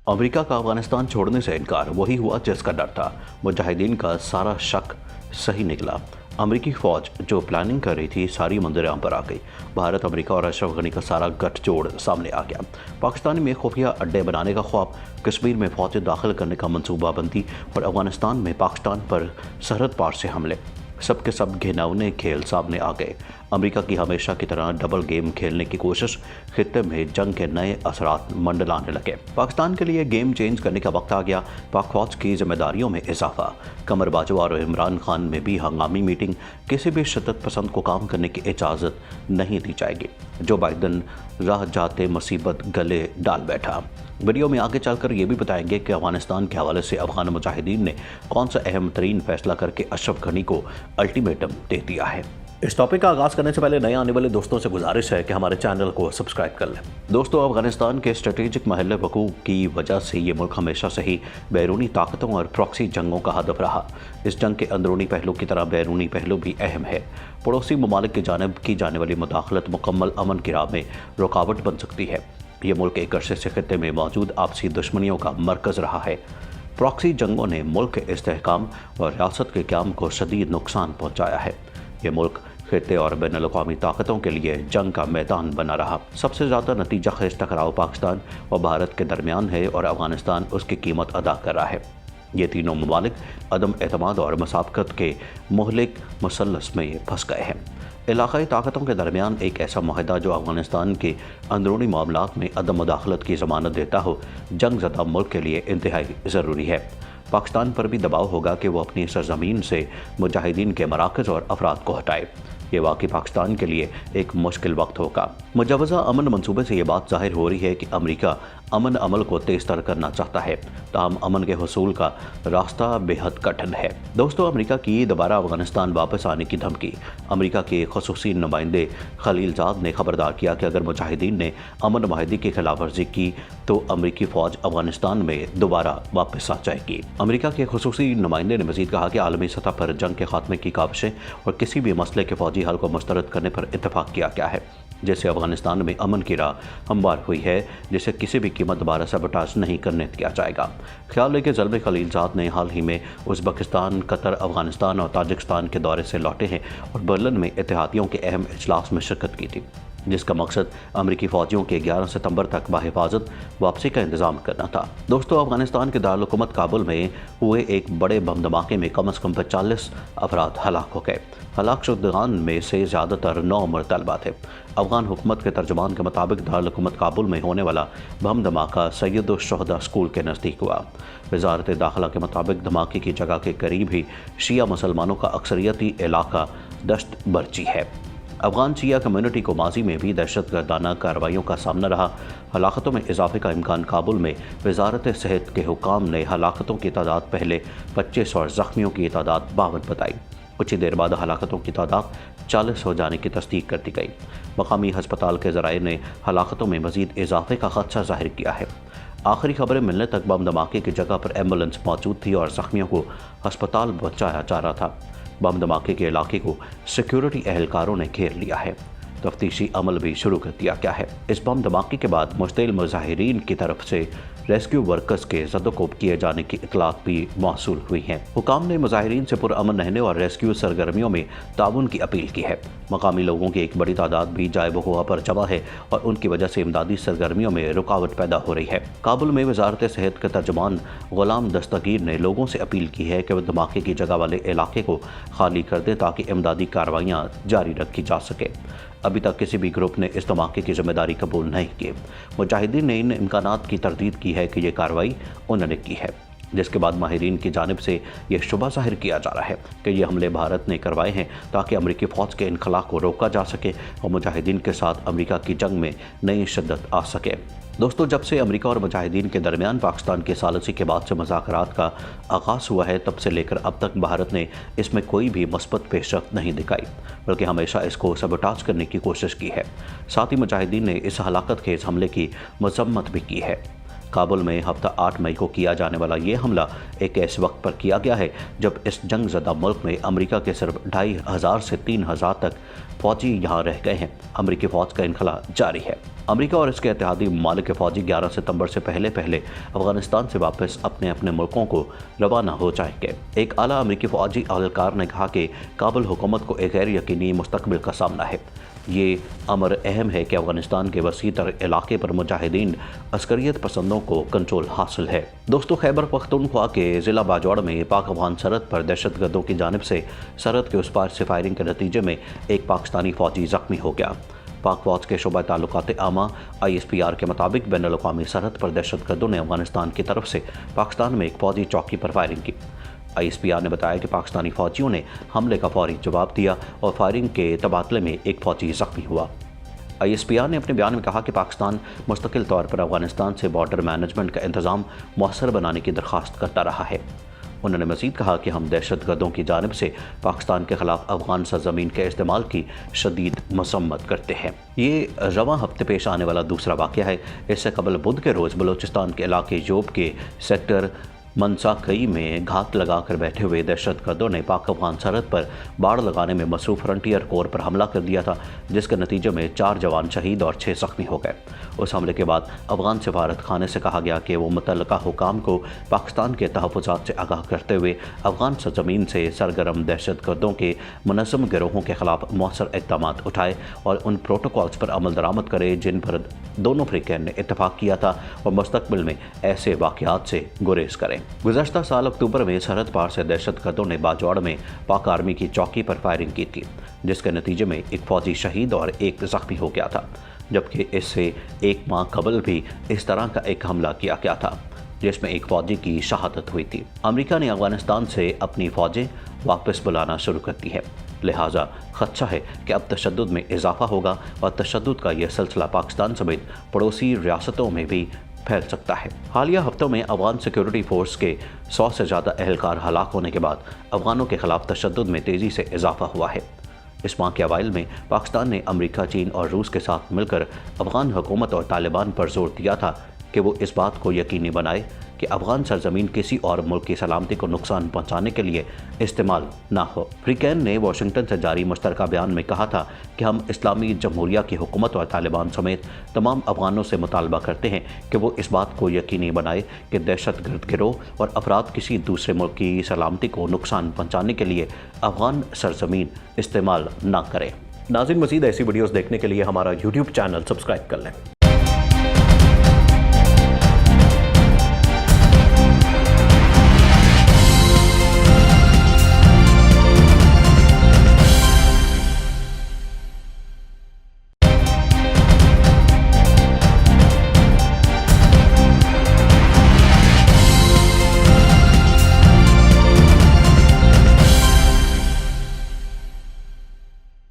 America का अफगानिस्तान छोड़ने से इनकार वही हुआ जिसका डर था। मुजाहिदीन का सारा शक सही निकला। अमेरिकी फौज जो प्लानिंग कर रही थी सारी मंजरेआम पर आ गई। भारत, अमेरिका और अशरफ गनी का सारा गठजोड़ सामने आ गया। पाकिस्तान में खुफिया अड्डे बनाने का ख्वाब, कश्मीर में फौजें दाखिल करने का मंसूबाबंदी और अफगानिस्तान में पाकिस्तान पर सरहद पार से हमले, सब के सब घिनौने खेल सामने आ गए। अमेरिका की हमेशा की तरह डबल गेम खेलने की कोशिश, खित्ते में जंग के नए असरात मंडलाने लगे। पाकिस्तान के लिए गेम चेंज करने का वक्त आ गया। पाक फौज की जिम्मेदारियों में इजाफा, कमर बाजवा और इमरान खान में भी हंगामी मीटिंग, किसी भी शिद्दत पसंद को काम करने की इजाज़त नहीं दी जाएगी। जो बाइडन राह जाते मुसीबत गले डाल बैठा। वीडियो में आगे चलकर ये भी बताएंगे कि अफगानिस्तान के हवाले से अफगान मुजाहिदीन ने कौन सा अहम तरीन फैसला करके अशरफ गनी को अल्टीमेटम दे दिया है। इस टॉपिक का आगाज़ करने से पहले नए आने वाले दोस्तों से गुजारिश है कि हमारे चैनल को सब्सक्राइब कर लें। दोस्तों, अफगानिस्तान के स्ट्रेटेजिक महल वकूअ की वजह से ये मुल्क हमेशा से ही बैरूनी ताकतों और प्रॉक्सी जंगों का हदफ रहा। इस जंग के अंदरूनी पहलू की तरह बैरूनी पहलू भी अहम है। पड़ोसी ममालिक की जानिब की जाने वाली मुदाखलत मुकम्मल अमन की राह में रुकावट बन सकती है। ये मुल्क एक अरसे से खित्ते में मौजूद आपसी दुश्मनियों का मरकज़ रहा है। प्रॉक्सी जंगों ने मुल्क के इस्तेहकाम और रियासत के क़याम को शदीद नुकसान पहुँचाया है। ये मुल्क खित्ते और बैनुल-अक़वामी ताकतों के लिए जंग का मैदान बना रहा। सबसे ज़्यादा नतीजा खेज टकराव पाकिस्तान और भारत के दरमियान है और अफगानिस्तान उसकी कीमत अदा कर रहा है। ये तीनों ममालिक अदम एतमाद और मसाबकत के मुहलिक मुसल्लस में फंस गए हैं। इलाक़ाई ताकतों के दरमियान एक ऐसा मुआहदा जो अफगानिस्तान के अंदरूनी मामलात में अदम मुदाखलत की ज़मानत देता हो, जंग ज़दा मुल्क के लिए इंतहाई ज़रूरी है। पाकिस्तान पर भी दबाव होगा कि वो अपनी सरजमीन से मुजाहिदीन के मराकज़ और अफराद को हटाए। ये वाकई पाकिस्तान के लिए एक मुश्किल वक्त होगा। मुजवज़ा अमन मंसूबे से ये बात ज़ाहिर हो रही है कि अमेरिका अमन अमल को तेज़ तर करना चाहता है, ताहम अमन के हुसूल का रास्ता बेहद कठिन है। दोस्तों, अमेरिका की दोबारा अफगानिस्तान वापस आने की धमकी। अमेरिका के ख़ुसूसी नुमाइंदे खलीलजाद ने खबरदार किया कि अगर मुजाहिदीन ने अमन माहिदे की खिलाफ वर्जी की तो अमेरिकी फ़ौज अफगानिस्तान में दोबारा वापस आ जाएगी। अमेरिका के ख़ुसूसी नुमाइंदे ने मज़ीद कहा कि आलमी सतह पर जंग के खात्मे की काविशें और किसी भी मसले के फौजी हल को मुस्तरद करने पर इत्तफाक किया गया है, जैसे अफगानिस्तान में अमन की राह हमवार हुई है, जिसे किसी भी कीमत दोबारा सबटाज नहीं करने दिया जाएगा। ख्याल है कि ज़ल्म खलीलजाद ने हाल ही में उज़्बेकिस्तान, कतर, अफगानिस्तान और ताजिकिस्तान के दौरे से लौटे हैं और बर्लिन में इत्तेहादियों के अहम इजलास में शिरकत की थी, जिसका मकसद अमेरिकी फ़ौजियों के 11 सितंबर तक बाहिफाजत वापसी का इंतज़ाम करना था। दोस्तों, अफगानिस्तान के दारुल-हुकूमत काबुल में हुए एक बड़े बम धमाके में कम से कम 45 अफराद हलाक हो गए। हलाक शुदगान में से ज़्यादातर 9 उम्र तलबा थे। अफगान हुकूमत के तर्जुमान के मुताबिक दारुल-हुकूमत काबुल में होने वाला बम धमाका सैयद-उश-शुहदा स्कूल के नज़दीक हुआ। वज़ारत दाखिला के मुताबिक धमाके की जगह के करीब ही शिया मुसलमानों का अक्सरियती इलाका दश्त बरची है। अफगान शिया कम्युनिटी को माजी में भी दहशतगर्दाना कार्रवाइयों का सामना रहा। हलाकतों में इजाफे का इम्कान। काबुल में वज़ारत सेहत के हुकाम ने हलाकतों की तादाद पहले 25 और ज़ख्मियों की तादाद 52 बताई। कुछ ही देर बाद हलाकतों की तादाद 40 हो जाने की तस्दीक कर दी गई। मकामी हस्पताल के ज़राए ने हलाकतों में मज़ीद इजाफे का खदशा ज़ाहिर किया है। आखिरी खबरें मिलने तक बम धमाके की जगह पर एम्बुलेंस मौजूद थी और ज़ख्मियों को हस्पताल पहुँचाया जा रहा था। बम धमाके के इलाके को सिक्योरिटी एहलकारों ने घेर लिया है। तफ्तीशी अमल भी शुरू कर दिया गया है। इस बम धमाके के बाद मुश्तिल मुजाहिरीन की तरफ से रेस्क्यू वर्कर्स के ज़दोकोब किए जाने की इतलात भी मौसूल हुई हैं। हुकाम ने मुजाहिरीन से पुरअमन रहने और रेस्क्यू सरगर्मियों में ताउन की अपील की है। मकामी लोगों की एक बड़ी तादाद भी जाए बहुआ पर जमा है और उनकी वजह से इमदादी सरगर्मियों में रुकावट पैदा हो रही है। काबुल में वज़ारत सेहत के तर्जुमान गुलाम दस्तगीर ने लोगों से अपील की है कि वह धमाके की जगह वाले इलाके को खाली कर दें ताकि इमदादी कार्रवाइयाँ जारी रखी जा सके। अभी तक किसी भी ग्रुप ने इस धमाके की जिम्मेदारी कबूल नहीं की। मुजाहिदीन ने इन इम्कानात की तरदीद की है कि यह कार्रवाई उन्होंने की है, जिसके बाद माहिरीन की जानिब से यह शुबा ज़ाहिर किया जा रहा है कि ये हमले भारत ने करवाए हैं ताकि अमरीकी फ़ौज के इनखला को रोका जा सके और मुजाहिदीन के साथ अमरीका की जंग में नई शिद्दत आ सके। दोस्तों, जब से अमेरिका और मुजाहिदीन के दरमियान पाकिस्तान की सालिसी के बाद से मुज़ाकरात का आगाज़ हुआ है, तब से लेकर अब तक भारत ने इसमें कोई भी मस्बत पेशरफ्त नहीं दिखाई, बल्कि हमेशा इसको सबटाज करने की कोशिश की है। साथ ही मुजाहिदीन ने इस हलाकत खेज़ हमले की मजम्मत भी की है। کابل میں ہفتہ 8 مئی کو کیا جانے والا یہ حملہ ایک ایسے وقت پر کیا گیا ہے جب اس جنگ زدہ ملک میں امریکہ کے صرف 2500 سے 3000 تک فوجی یہاں رہ گئے ہیں۔ امریکی فوج کا انخلا جاری ہے۔ امریکہ اور اس کے اتحادی ممالک کے فوجی 11 ستمبر سے پہلے افغانستان سے واپس اپنے اپنے ملکوں کو روانہ ہو جائیں گے۔ ایک اعلیٰ امریکی فوجی اہلکار نے کہا کہ کابل حکومت کو ایک غیر یقینی مستقبل کا سامنا ہے۔ یہ امر اہم ہے کہ افغانستان کے وسیع تر علاقے پر مجاہدین عسکریت پسندوں کو کنٹرول حاصل ہے۔ دوستو، خیبر پختونخوا کے ضلع باجوڑ میں پاک افغان سرحد پر دہشت گردوں کی جانب سے سرحد کے اس پار سے فائرنگ کے نتیجے میں ایک پاکستانی فوجی زخمی ہو گیا۔ پاک فوج کے شعبہ تعلقات عامہ ISPR کے مطابق بین الاقوامی سرحد پر دہشت گردوں نے افغانستان کی طرف سے پاکستان میں ایک فوجی چوکی پر فائرنگ کی۔ ISPR نے بتایا کہ پاکستانی فوجیوں نے حملے کا فوری جواب دیا اور فائرنگ کے تبادلے میں ایک فوجی زخمی ہوا۔ ISPR نے اپنے بیان میں کہا کہ پاکستان مستقل طور پر افغانستان سے بارڈر مینجمنٹ کا انتظام مؤثر بنانے کی درخواست کرتا رہا ہے۔ انہوں نے مزید کہا کہ ہم دہشت گردوں کی جانب سے پاکستان کے خلاف افغان سرزمین کے استعمال کی شدید مذمت کرتے ہیں۔ یہ رواں ہفتے پیش آنے والا دوسرا واقعہ ہے۔ اس سے قبل بدھ کے روز بلوچستان کے علاقے یوب کے سیکٹر منساکئی میں گھات لگا کر بیٹھے ہوئے دہشت گردوں نے پاک افغان سرحد پر باڑ لگانے میں مصروف فرنٹیئر کور پر حملہ کر دیا تھا، جس کے نتیجے میں 4 جوان شہید اور 6 زخمی ہو گئے۔ اس حملے کے بعد افغان سفارت خانے سے کہا گیا کہ وہ متعلقہ حکام کو پاکستان کے تحفظات سے آگاہ کرتے ہوئے افغان سرزمین سے سرگرم دہشت گردوں کے منظم گروہوں کے خلاف مؤثر اقدامات اٹھائے اور ان پروٹوکولز پر عمل درآمد کرے جن پر دونوں فریقین نے اتفاق کیا تھا، اور مستقبل میں ایسے واقعات سے گریز کریں۔ گزشتہ سال اکتوبر میں سرحد پار سے دہشت گردوں نے باجوڑ میں پاک آرمی کی چوکی پر فائرنگ کی تھی، جس کے نتیجے میں ایک فوجی شہید اور ایک زخمی ہو گیا تھا، جبکہ اس سے 1 ماہ قبل بھی اس طرح کا ایک حملہ کیا گیا تھا جس میں ایک فوجی کی شہادت ہوئی تھی۔ امریکہ نے افغانستان سے اپنی فوجیں واپس بلانا شروع کر دی ہے، لہٰذا خدشہ ہے کہ اب تشدد میں اضافہ ہوگا اور تشدد کا یہ سلسلہ پاکستان سمیت پڑوسی ریاستوں میں بھی پھیل سکتا ہے۔ حالیہ ہفتوں میں افغان سیکیورٹی فورس کے 100 سے زیادہ اہلکار ہلاک ہونے کے بعد افغانوں کے خلاف تشدد میں تیزی سے اضافہ ہوا ہے۔ اس ماہ کے اوائل میں پاکستان نے امریکہ، چین اور روس کے ساتھ مل کر افغان حکومت اور طالبان پر زور دیا تھا کہ وہ اس بات کو یقینی بنائے کہ افغان سرزمین کسی اور ملک کی سلامتی کو نقصان پہنچانے کے لیے استعمال نہ ہو۔ فریقین نے واشنگٹن سے جاری مشترکہ بیان میں کہا تھا کہ ہم اسلامی جمہوریہ کی حکومت اور طالبان سمیت تمام افغانوں سے مطالبہ کرتے ہیں کہ وہ اس بات کو یقینی بنائے کہ دہشت گرد گروہ اور افراد کسی دوسرے ملک کی سلامتی کو نقصان پہنچانے کے لیے افغان سرزمین استعمال نہ کریں۔ ناظرین، مزید ایسی ویڈیوز دیکھنے کے لیے ہمارا YouTube چینل سبسکرائب کر لیں۔